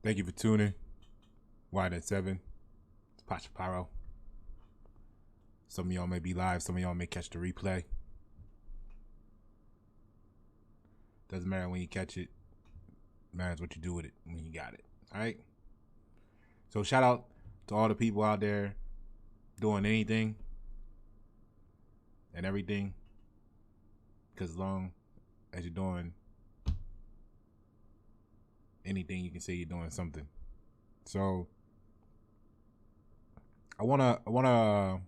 Thank you for tuning. Wide at 7. It's Pacha Pyro. Some of y'all may be live. Some of y'all may catch the replay. Doesn't matter when you catch it. Matters what you do with it when you got it. All right? So shout out to all the people out there doing anything and everything. Because as long as you're doing anything, you can say you're doing something. So I wanna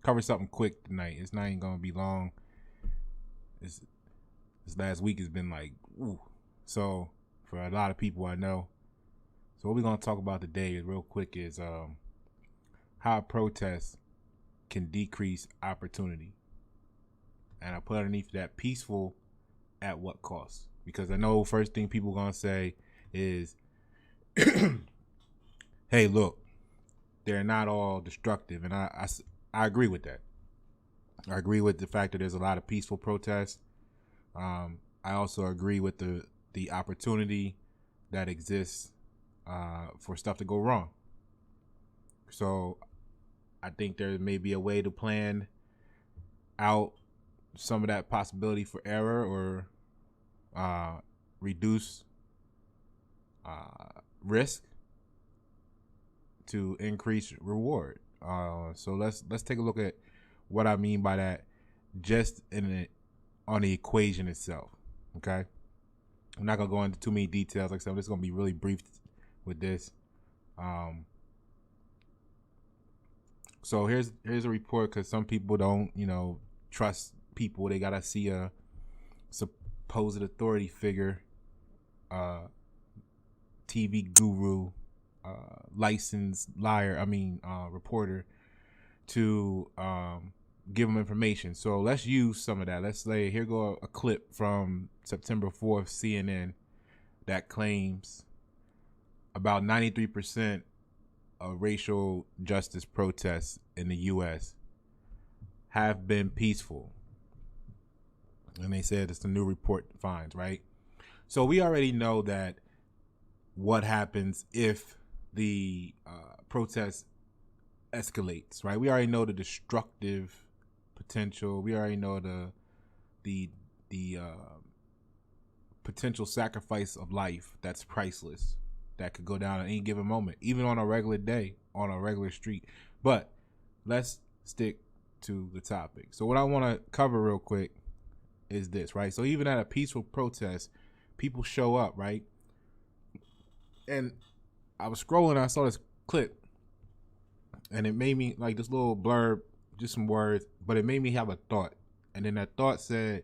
cover something quick tonight. It's not even gonna be long. This last week has been like, ooh. So for a lot of people I know. So what we're gonna talk about today is real quick is how a protest can decrease opportunity. And I put underneath that peaceful at what cost? Because I know first thing people gonna say is, hey, look, they're not all destructive. And I agree with that. I agree with the fact that there's a lot of peaceful protests. I also agree with the opportunity that exists for stuff to go wrong. So I think there may be a way to plan out some of that possibility for error or reduce risk to increase reward. So let's take a look at what I mean by that just on the equation itself. Okay, I'm not gonna go into too many details. Like I said, I'm just gonna be really brief with this. So here's a report, because some people don't trust people. They gotta see a supposed authority figure, TV guru, licensed liar, reporter, to give them information. So let's use some of that. Let's say, here go a clip from September 4th CNN that claims about 93% of racial justice protests in the U.S. have been peaceful. And they said it's the new report finds, right? So we already know that what happens if the protest escalates, right? We already know the destructive potential. We already know the potential sacrifice of life that's priceless, that could go down at any given moment, even on a regular day, on a regular street. But let's stick to the topic. So what I want to cover real quick is this, right? So even at a peaceful protest, people show up, right? And I was scrolling, I saw this clip, and it made me, like, this little blurb, just some words, but it made me have a thought. And then that thought said,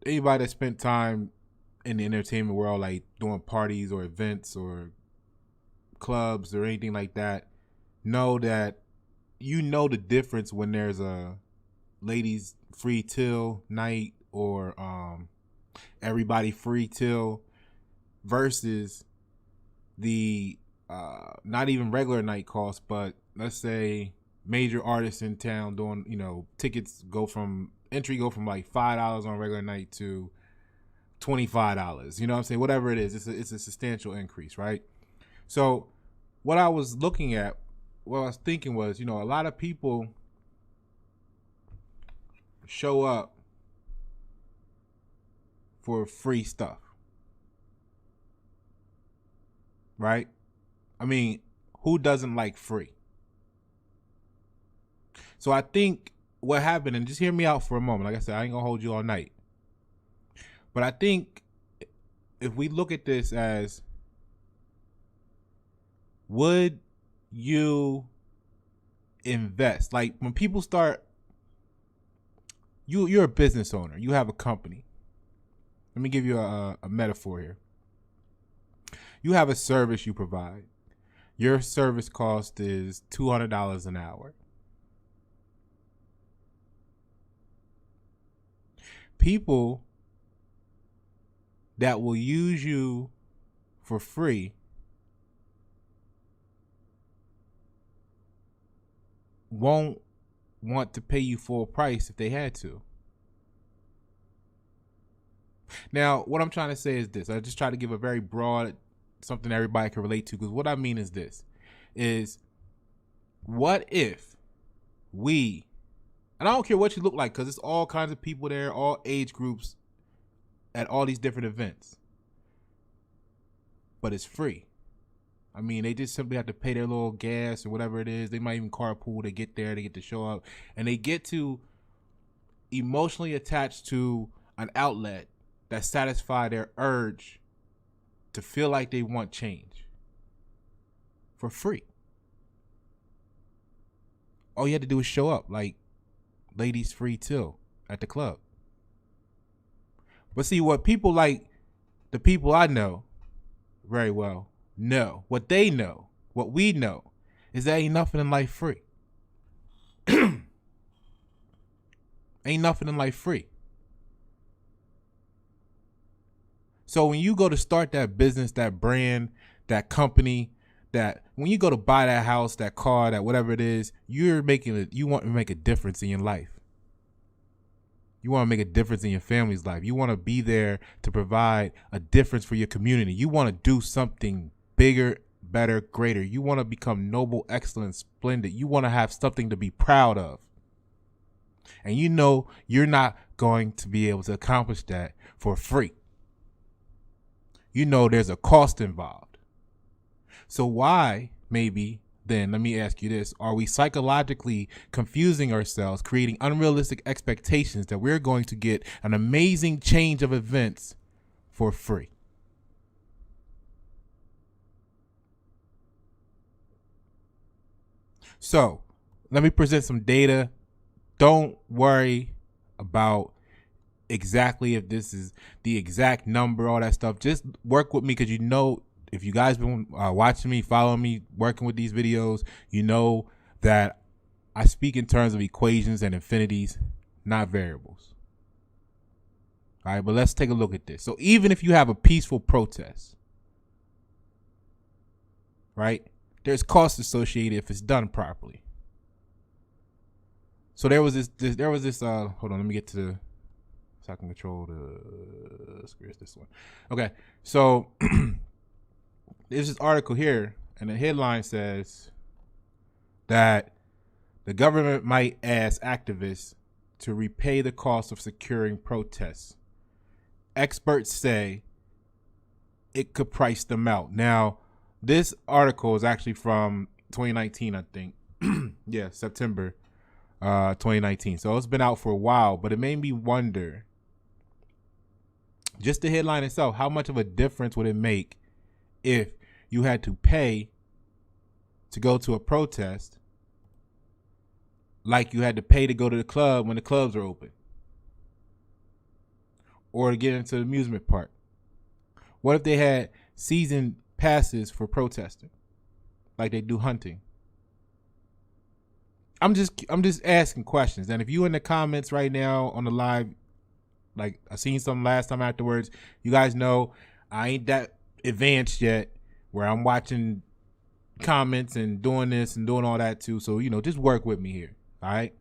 anybody that spent time in the entertainment world, like doing parties or events or clubs or anything like that, know that the difference when there's a ladies free till night or everybody free till versus the not even regular night cost, but let's say major artists in town doing, entry go from like $5 on a regular night to $25. You know what I'm saying? Whatever it is, it's a substantial increase, right? So what I was thinking was, a lot of people show up for free stuff, right? I mean, who doesn't like free? So I think what happened, and just hear me out for a moment. Like I said, I ain't gonna hold you all night. But I think if we look at this as, would you invest? Like, when people start, you're a business owner, you have a company. Let me give you a metaphor here. You have a service you provide. Your service cost is $200 an hour. People that will use you for free won't want to pay you full price if they had to. Now, what I'm trying to say is this. I just try to give a very broad, something everybody can relate to. Because what I mean is this, is what if we, and I don't care what you look like, because it's all kinds of people there, all age groups, at all these different events. But it's free. I mean, they just simply have to pay their little gas or whatever it is. They might even carpool. They get there, they get to show up, and they get to emotionally attach to an outlet that satisfy their urge to feel like they want change for free. All you had to do is show up, like ladies free till at the club. But see, what people like, the people I know very well know, what they know, what we know, is that ain't nothing in life free. Ain't nothing in life free. So when you go to start that business, that brand, that company, that when you go to buy that house, that car, that whatever it is, you want to make a difference in your life. You want to make a difference in your family's life. You want to be there to provide a difference for your community. You want to do something bigger, better, greater. You want to become noble, excellent, splendid. You want to have something to be proud of. And you know you're not going to be able to accomplish that for free. You know there's a cost involved. So why, maybe, then let me ask you this, are we psychologically confusing ourselves, creating unrealistic expectations that we're going to get an amazing change of events for free? So let me present some data. Don't worry about exactly if this is the exact number, all that stuff. Just work with me, because you know, if you guys been watching me, following me, working with these videos, you know that I speak in terms of equations and infinities, not variables. All right, but let's take a look at this. So even if you have a peaceful protest, right, there's costs associated if it's done properly. So there was this hold on, let me get to the, so I can control the screen. This one. Okay, so there's this article here, and the headline says that the government might ask activists to repay the cost of securing protests. Experts say it could price them out. Now, this article is actually from 2019, I think. Yeah, September 2019. So it's been out for a while, but it made me wonder, just the headline itself, how much of a difference would it make if you had to pay to go to a protest like you had to pay to go to the club when the clubs are open, or to get into the amusement park? What if they had season passes for protesting like they do hunting? I'm just asking questions. And if you in the comments right now on the live, like I seen something last time afterwards, you guys know I ain't that advanced yet where I'm watching comments and doing this and doing all that too. So, you know, just work with me here. All right.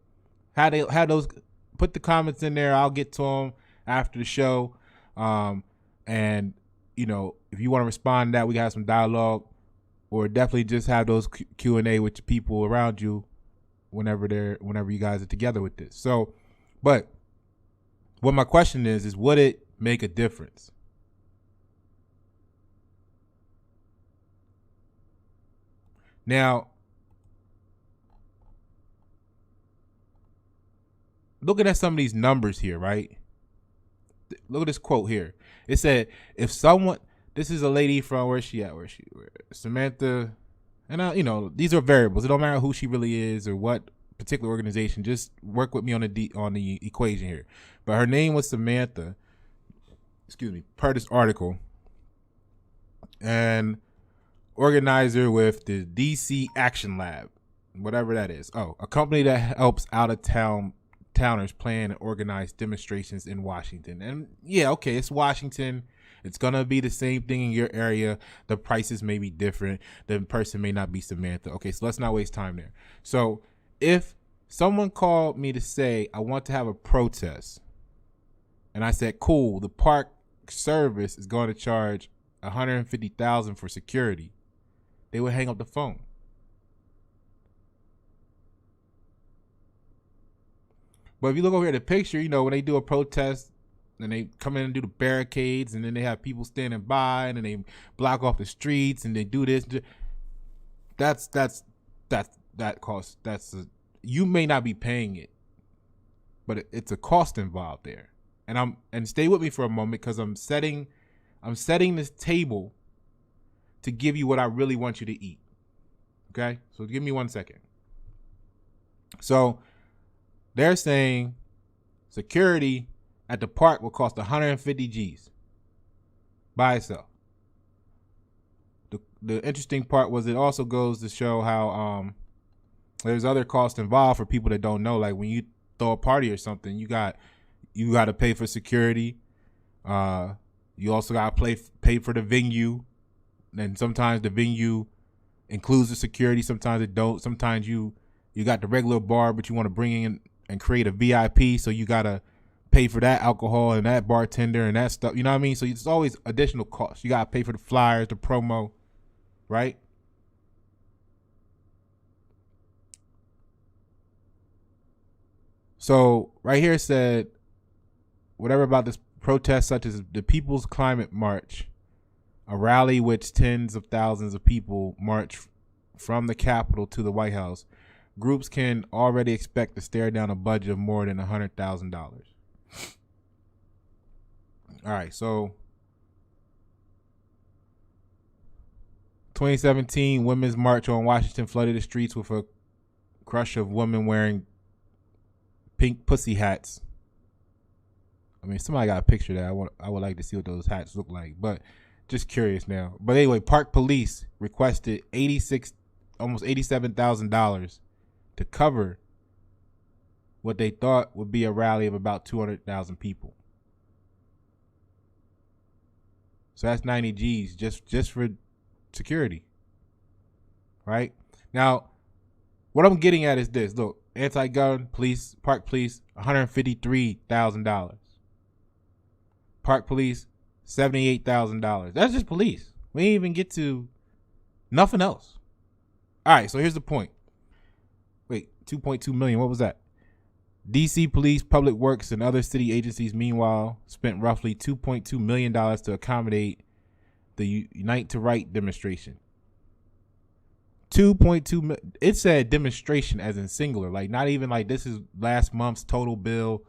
How those, put the comments in there. I'll get to them after the show. And you know, if you want to respond to that, we got some dialogue, or definitely just have those Q&A with the people around you whenever you guys are together with this. So, but what my question is would it make a difference? Now, looking at some of these numbers here, right? Look at this quote here. It said, if someone, this is a lady from, where Samantha, and you know, these are variables. It don't matter who she really is or what particular organization. Just work with me on the equation here. But her name was Samantha, per this article, and organizer with the DC Action Lab, whatever that is. Oh, a company that helps towners plan and organize demonstrations in Washington. And yeah, okay, it's Washington. It's gonna be the same thing in your area. The prices may be different. The person may not be Samantha. Okay, so let's not waste time there. So if someone called me to say, I want to have a protest, and I said, cool, the park service is going to charge $150,000 for security, they would hang up the phone. But if you look over here at the picture, you know, when they do a protest and they come in and do the barricades, and then they have people standing by, and then they block off the streets, and they do this. That cost. You may not be paying it, but it's a cost involved there. And stay with me for a moment, because I'm setting this table to give you what I really want you to eat. Okay, so give me 1 second. So they're saying security at the park will cost 150 G's by itself. The interesting part was it also goes to show how there's other costs involved for people that don't know. Like when you throw a party or something, you got to pay for security. You also got to pay for the venue, and sometimes the venue includes the security. Sometimes it don't. Sometimes you got the regular bar, but you want to bring in and create a VIP, so you got to pay for that alcohol and that bartender and that stuff. You know what I mean? So it's always additional costs. You got to pay for the flyers, the promo, right? So right here it said, whatever about this protest, such as the People's Climate March, a rally which tens of thousands of people march from the Capitol to the White House, groups can already expect to stare down a budget of more than $100,000. All right, so 2017 Women's March on Washington flooded the streets with a crush of women wearing pink pussy hats. I mean, somebody got a picture that I would like to see what those hats look like, but just curious now. But anyway, Park Police requested almost $87,000 to cover what they thought would be a rally of about 200,000 people. So that's 90 G's just for security. Right? Now, what I'm getting at is this. Look, anti-gun police, Park Police, $153,000. Park Police, $78,000. That's just police. We didn't even get to nothing else. All right, so here's the point. Wait, 2.2 million. What was that? DC Police, Public Works, and other city agencies, meanwhile, spent roughly $2.2 million to accommodate the Unite to Right demonstration. 2.2 million. It said demonstration as in singular, like not even like this is last month's total bill,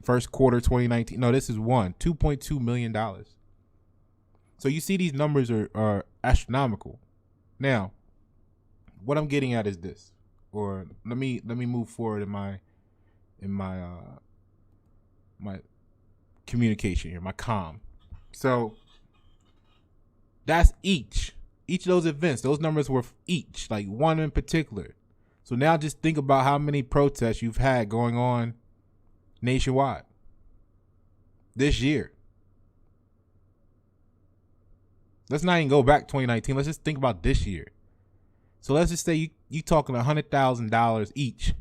first quarter 2019. No, this is $2.2 million. So you see these numbers are astronomical. Now, what I'm getting at is this, or let me move forward in my communication here, my comm. So that's each of those events. Those numbers were each, like one in particular. So now just think about how many protests you've had going on nationwide this year. Let's not even go back 2019. Let's just think about this year. So let's just say you talking $100,000 each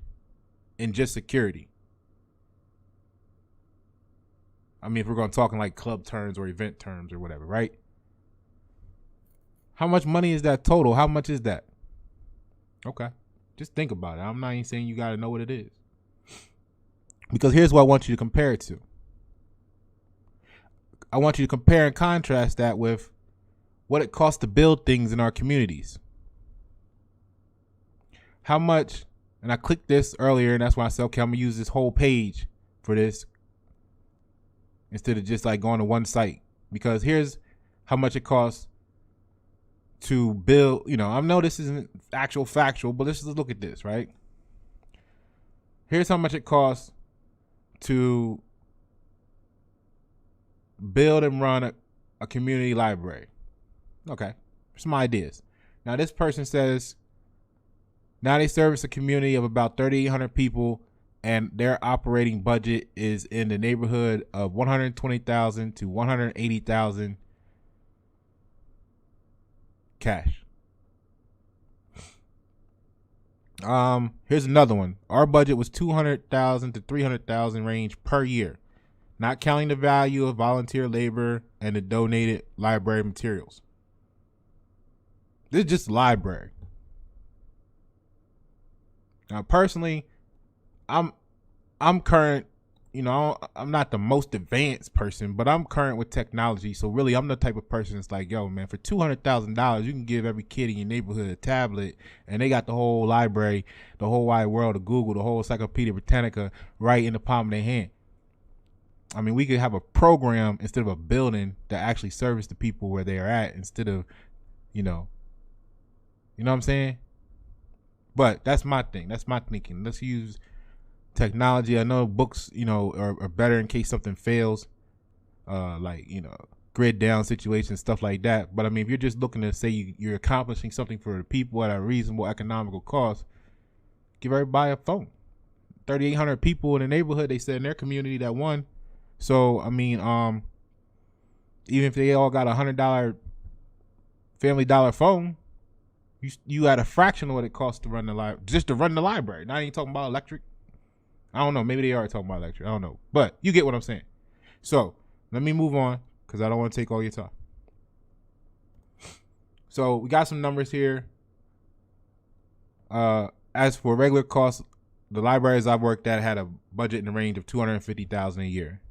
in just security. I mean, if we're going to talk in like club terms or event terms or whatever, right? How much money is that total? How much is that? Okay. Just think about it. I'm not even saying you got to know what it is. Because here's what I want you to compare it to. I want you to compare and contrast that with what it costs to build things in our communities. How much, and I clicked this earlier, and that's why I said, okay, I'm going to use this whole page for this instead of just like going to one site. Because here's how much it costs to build, I know this isn't factual, but let's just look at this, right? Here's how much it costs to build and run a community library. Okay, some ideas. Now this person says now they service a community of about 3,800 people, and their operating budget is in the neighborhood of $120,000 to $180,000 cash. Here's another one. Our budget was $200,000 to $300,000 range per year. not counting the value of volunteer labor and the donated library materials. This is just library. Now, personally, I'm current. You know, I'm not the most advanced person, but I'm current with technology. So really, I'm the type of person that's like, yo, man, for $200,000, you can give every kid in your neighborhood a tablet, and they got the whole library, the whole wide world of Google, the whole Encyclopedia Britannica right in the palm of their hand. I mean, we could have a program instead of a building that actually serves the people where they are at, instead of, you know what I'm saying? But that's my thing. That's my thinking. Let's use technology. I know books, are better in case something fails, like, grid down situations, stuff like that. But I mean, if you're just looking to say you're accomplishing something for the people at a reasonable economical cost, give everybody a phone. 3,800 people in the neighborhood, they said, in their community that won. So I mean, even if they all got $100 Family Dollar phone, you at a fraction of what it costs to run the library, just to run the library. Not even talking about electric. I don't know. Maybe they are talking about electric. I don't know. But you get what I'm saying. So let me move on, because I don't want to take all your time. So we got some numbers here. As for regular costs, the libraries I've worked at had a budget in the range of $250,000 a year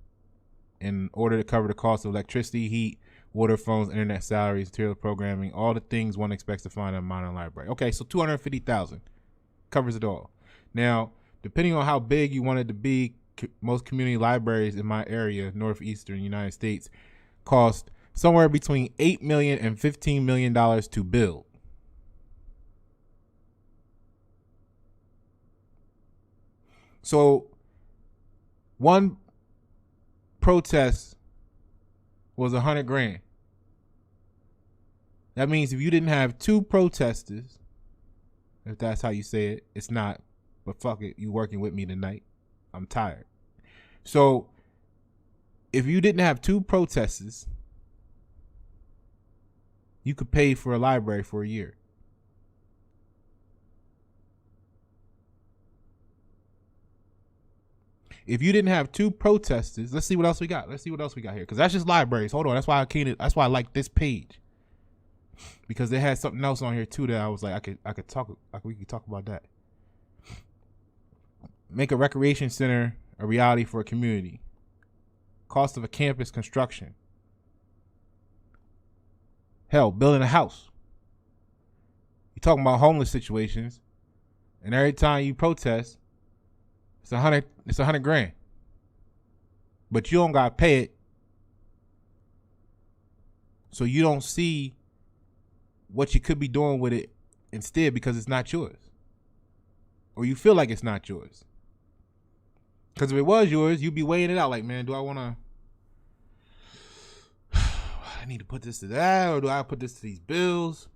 in order to cover the cost of electricity, heat, water, phones, internet, salaries, material programming, all the things one expects to find in a modern library. Okay, so $250,000 covers it all. Now, depending on how big you want it to be, most community libraries in my area, northeastern United States, cost somewhere between $8 million and $15 million to build. So one protest was $100,000. That means if you didn't have two protesters, if that's how you say it, it's not, but fuck it, you working with me tonight. I'm tired. So if you didn't have two protesters, you could pay for a library for a year. If you didn't have two protesters, let's see what else we got. Let's see what else we got here, because that's just libraries. Hold on, that's why I like this page, because they had something else on here too that I was like, we could talk about that. Make a recreation center a reality for a community. Cost of a campus construction. Hell, building a house. You're talking about homeless situations, and every time you protest, it's $100,000. But you don't gotta pay it, so you don't see what you could be doing with it instead, because it's not yours, or you feel like it's not yours. Because if it was yours, you'd be weighing it out like, man, do I want to? I need to put this to that, or do I put this to these bills?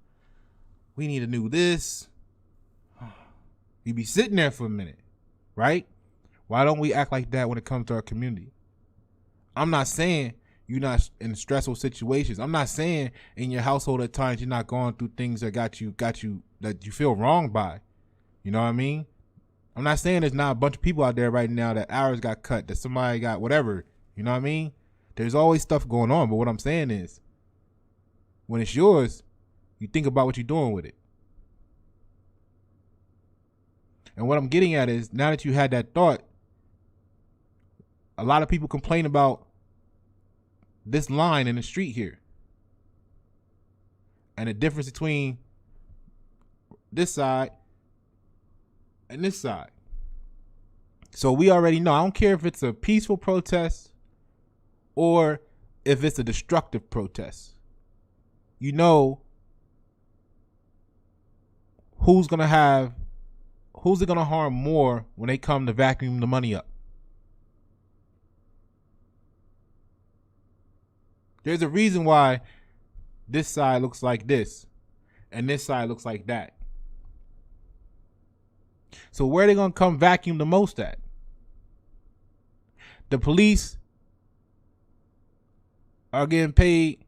We need to do this. You'd be sitting there for a minute, right? Why don't we act like that when it comes to our community? I'm not saying you're not in stressful situations. I'm not saying in your household at times you're not going through things that got you that you feel wronged by. You know what I mean? I'm not saying there's not a bunch of people out there right now that hours got cut, that somebody got whatever. You know what I mean? There's always stuff going on. But what I'm saying is, when it's yours, you think about what you're doing with it. And what I'm getting at is, now that you had that thought, a lot of people complain about this line in the street here, and the difference between this side and this side. So we already know, I don't care if it's a peaceful protest or if it's a destructive protest. You know who's it gonna harm more when they come to vacuum the money up. There's a reason why this side looks like this and this side looks like that. So where are they going to come vacuum the most at? The police are getting paid,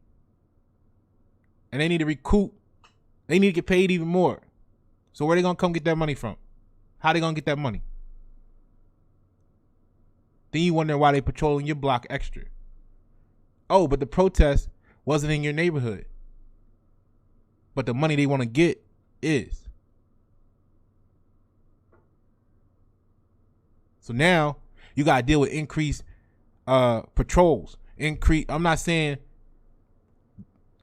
and they need to recoup. They need to get paid even more. So where are they going to come get that money from? How are they going to get that money? Then you wonder why they patrolling your block extra. Oh, but the protest wasn't in your neighborhood. But the money they want to get is. So now you got to deal with increased patrols. I'm not saying,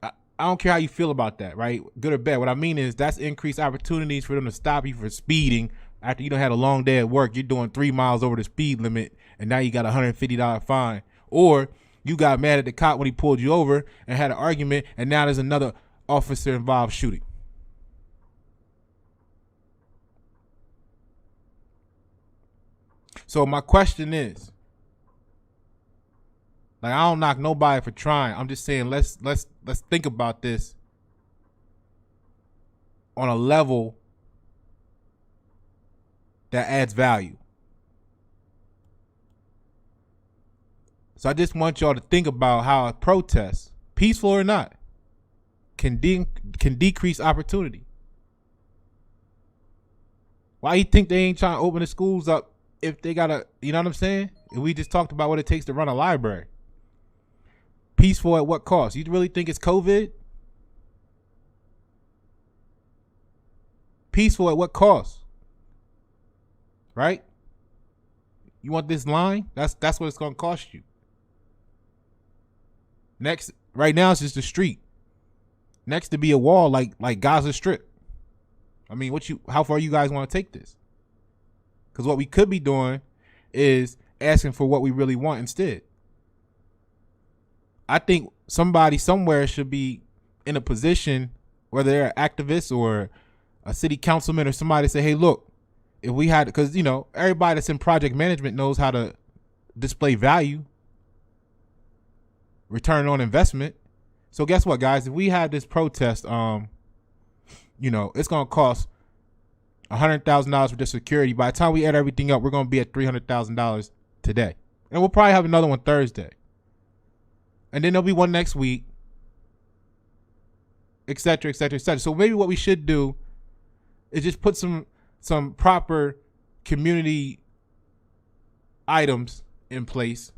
I don't care how you feel about that, right? Good or bad. What I mean is that's increased opportunities for them to stop you for speeding. After you done had a long day at work, you're doing 3 miles over the speed limit, and now you got a $150 fine. Or you got mad at the cop when he pulled you over and had an argument, and now there's another officer involved shooting. So my question is, like, I don't knock nobody for trying. I'm just saying let's think about this on a level that adds value. So I just want y'all to think about how a protest, peaceful or not, can decrease opportunity. Why you think they ain't trying to open the schools up if they gotta, you know what I'm saying? We just talked about what it takes to run a library. Peaceful at what cost? You really think it's COVID? Peaceful at what cost? Right? You want this line? That's what it's gonna cost you. Next, right now it's just a street. Next to be a wall like Gaza Strip. I mean, how far you guys want to take this? Because what we could be doing is asking for what we really want instead. I think somebody somewhere should be in a position, whether they're an activist or a city councilman or somebody, to say, hey, look, if we had, because, you know, everybody that's in project management knows how to display value, return on investment. So guess what, guys? If we had this protest, you know, it's going to cost $100,000 for the security. By the time we add everything up, we're going to be at $300,000 today. And we'll probably have another one Thursday. And then there'll be one next week, et cetera, et cetera, et cetera. So maybe what we should do is just put some proper community items in place.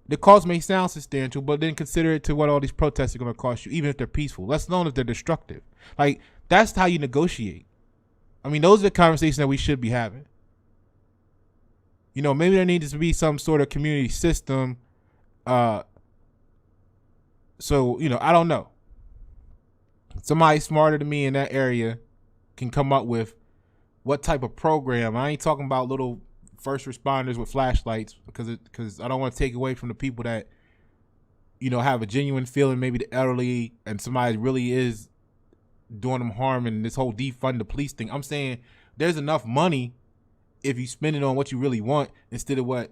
The cost may sound substantial, but then consider it to what all these protests are going to cost you, even if they're peaceful. Let's know if they're destructive. Like, that's how you negotiate. I mean, those are the conversations that we should be having. You know, maybe there needs to be some sort of community system. So, you know, I don't know. Somebody smarter than me in that area can come up with what type of program. I ain't talking about little first responders with flashlights, because I don't want to take away from the people that, you know, have a genuine feeling, maybe the elderly, and somebody really is doing them harm, and this whole defund the police thing. I'm saying there's enough money if you spend it on what you really want instead of what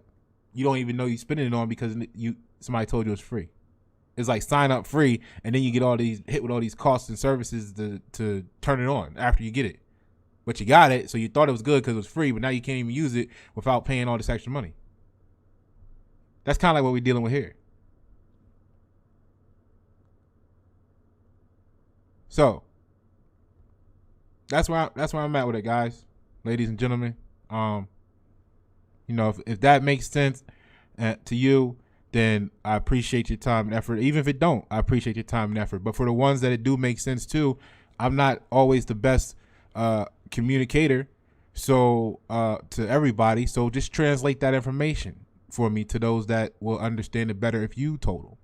you don't even know you're spending it on because somebody told you it's free. It's like sign up free, and then you get all these hit with all these costs and services to turn it on after you get it. But you got it, so you thought it was good because it was free, but now you can't even use it without paying all this extra money. That's kind of like what we're dealing with here. So that's where I'm at with it, guys, ladies and gentlemen. You know, if that makes sense to you, then I appreciate your time and effort. Even if it don't, I appreciate your time and effort. But for the ones that it do make sense too, I'm not always the best communicator, so to everybody. So just translate that information for me to those that will understand it better if you told them.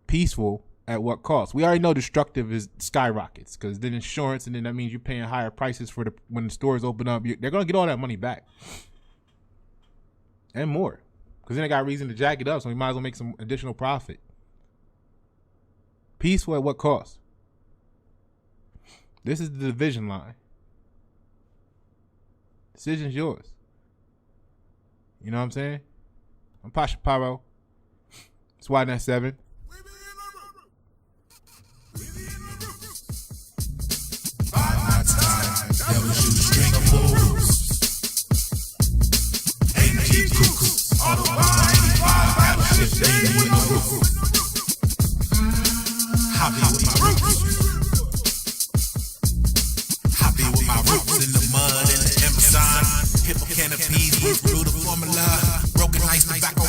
Peaceful at what cost? We already know destructive is skyrockets, because then insurance, and then that means you're paying higher prices for when the stores open up. They're gonna get all that money back and more, because then they got reason to jack it up. So we might as well make some additional profit. Peaceful at what cost? This is the division line. Decision's yours. You know what I'm saying? I'm Pasha Pyro. It's YNet 7. Happy Rule the formula. Broken ice, tobacco